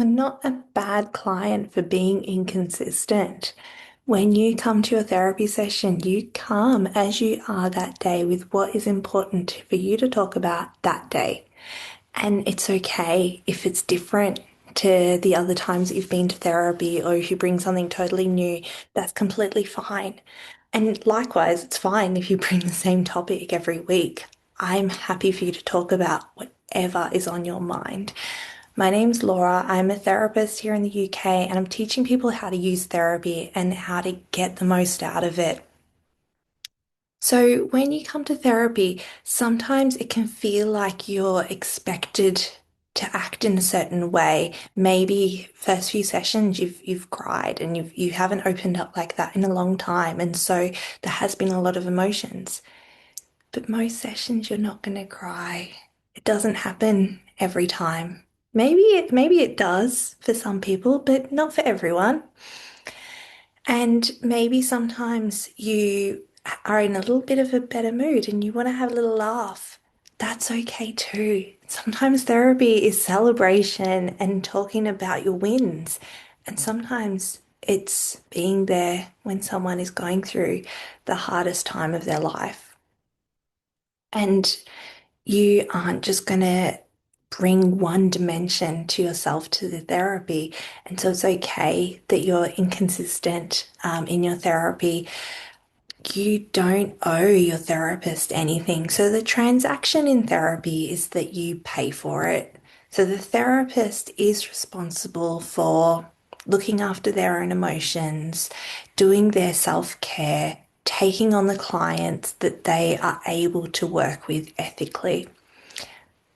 You're not a bad client for being inconsistent. When you come to a therapy session, you come as you are that day with what is important for you to talk about that day. And it's okay if it's different to the other times that you've been to therapy or if you bring something totally new, that's completely fine. And likewise, it's fine if you bring the same topic every week. I'm happy for you to talk about whatever is on your mind. My name's Laura. I'm a therapist here in the UK and I'm teaching people how to use therapy and how to get the most out of it. So, when you come to therapy, sometimes it can feel like you're expected to act in a certain way. Maybe first few sessions you've cried and you haven't opened up like that in a long time, and so there has been a lot of emotions. But most sessions you're not going to cry. It doesn't happen every time. Maybe it does for some people, but not for everyone. And maybe sometimes you are in a little bit of a better mood and you want to have a little laugh. That's okay too. Sometimes therapy is celebration and talking about your wins. And sometimes it's being there when someone is going through the hardest time of their life. And you aren't just going to bring one dimension to yourself to the therapy. And so it's okay that you're inconsistent in your therapy. You don't owe your therapist anything. So the transaction in therapy is that you pay for it. So the therapist is responsible for looking after their own emotions, doing their self-care, taking on the clients that they are able to work with ethically.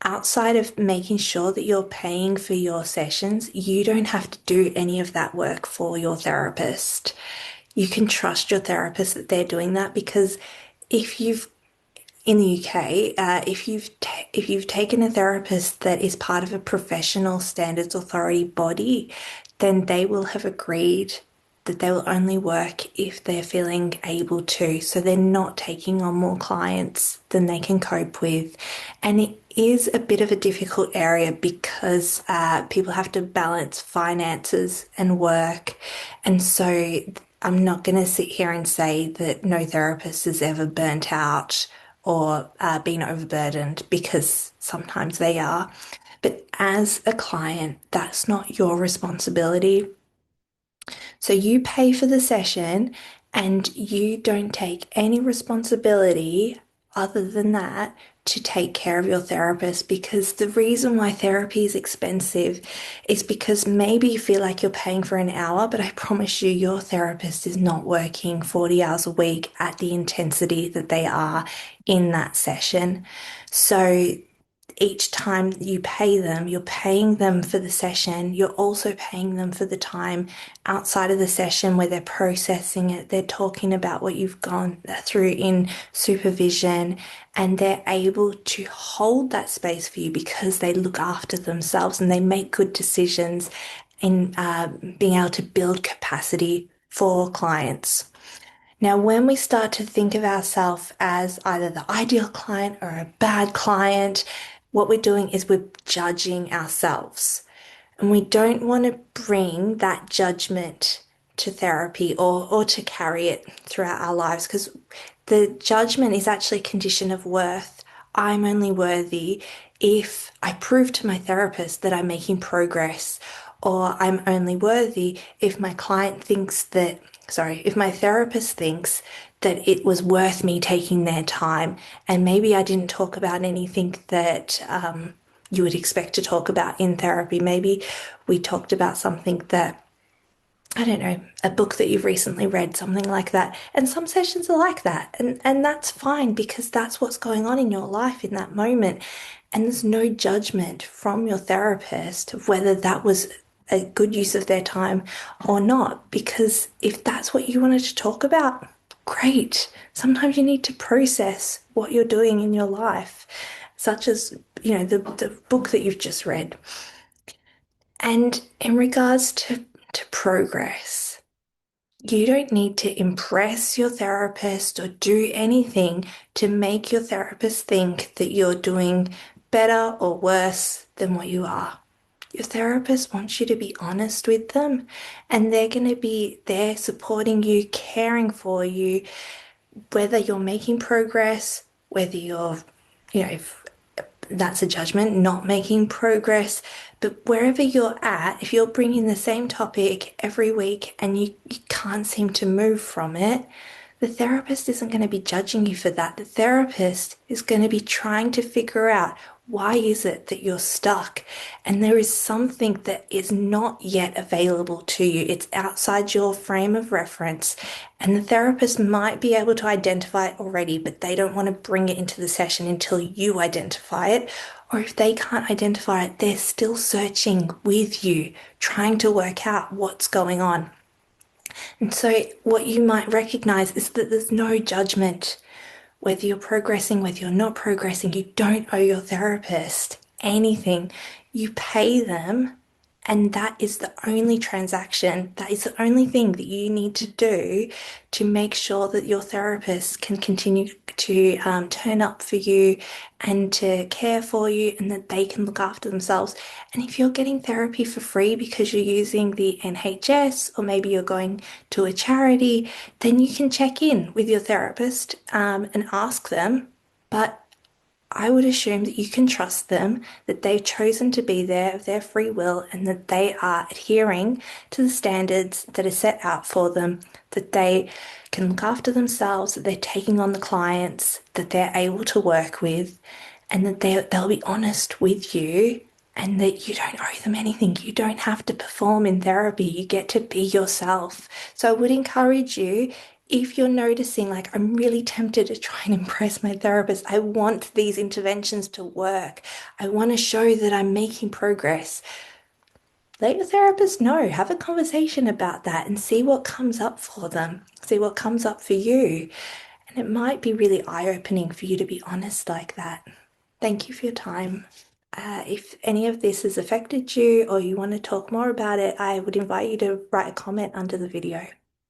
Outside of making sure that you're paying for your sessions, you don't have to do any of that work for your therapist. You can trust your therapist that they're doing that because if you've in the UK, if you've taken a therapist that is part of a professional standards authority body, then they will have agreed that they will only work if they're feeling able to. So they're not taking on more clients than they can cope with. And it is a bit of a difficult area because people have to balance finances and work. And so I'm not going to sit here and say that no therapist is ever burnt out or been overburdened because sometimes they are. But as a client, that's not your responsibility. So you pay for the session and you don't take any responsibility other than that to take care of your therapist because the reason why therapy is expensive is because maybe you feel like you're paying for an hour, but I promise you, your therapist is not working 40 hours a week at the intensity that they are in that session. So each time you pay them, you're paying them for the session. You're also paying them for the time outside of the session where they're processing it. They're talking about what you've gone through in supervision and they're able to hold that space for you because they look after themselves and they make good decisions in being able to build capacity for clients. Now, when we start to think of ourselves as either the ideal client or a bad client, what we're doing is we're judging ourselves. And we don't want to bring that judgment to therapy or to carry it throughout our lives because the judgment is actually a condition of worth. I'm only worthy if I prove to my therapist that I'm making progress, or I'm only worthy if my client thinks that, sorry, if my therapist thinks that it was worth me taking their time. And maybe I didn't talk about anything that you would expect to talk about in therapy. Maybe we talked about something that I don't know, a book that you've recently read, something like that. And some sessions are like that. And that's fine because that's what's going on in your life in that moment. And there's no judgment from your therapist of whether that was a good use of their time or not. Because if that's what you wanted to talk about, great. Sometimes you need to process what you're doing in your life, such as, the book that you've just read. And in regards to progress, you don't need to impress your therapist or do anything to make your therapist think that you're doing better or worse than what you are. Your therapist wants you to be honest with them, and they're going to be there supporting you, caring for you, whether you're making progress, whether you're, if that's a judgment, not making progress. But wherever you're at, if you're bringing the same topic every week and you can't seem to move from it, the therapist isn't going to be judging you for that. The therapist is going to be trying to figure out why is it that you're stuck? And there is something that is not yet available to you. It's outside your frame of reference. And the therapist might be able to identify it already, but they don't want to bring it into the session until you identify it. Or if they can't identify it, they're still searching with you, trying to work out what's going on. And so, what you might recognize is that there's no judgment. Whether you're progressing, whether you're not progressing, you don't owe your therapist anything. You pay them, and that is the only transaction, that is the only thing that you need to do to make sure that your therapist can continue to turn up for you and to care for you and that they can look after themselves. And if you're getting therapy for free because you're using the NHS or maybe you're going to a charity, then you can check in with your therapist and ask them. But I would assume that you can trust them, that they've chosen to be there of their free will, and that they are adhering to the standards that are set out for them, that they can look after themselves, that they're taking on the clients that they're able to work with, and that they'll be honest with you and that you don't owe them anything. You don't have to perform in therapy. You get to be yourself. So I would encourage you, if you're noticing, like, I'm really tempted to try and impress my therapist, I want these interventions to work. I want to show that I'm making progress. Let your therapist know. Have a conversation about that and see what comes up for them. See what comes up for you. And it might be really eye-opening for you to be honest like that. Thank you for your time. If any of this has affected you or you want to talk more about it, I would invite you to write a comment under the video.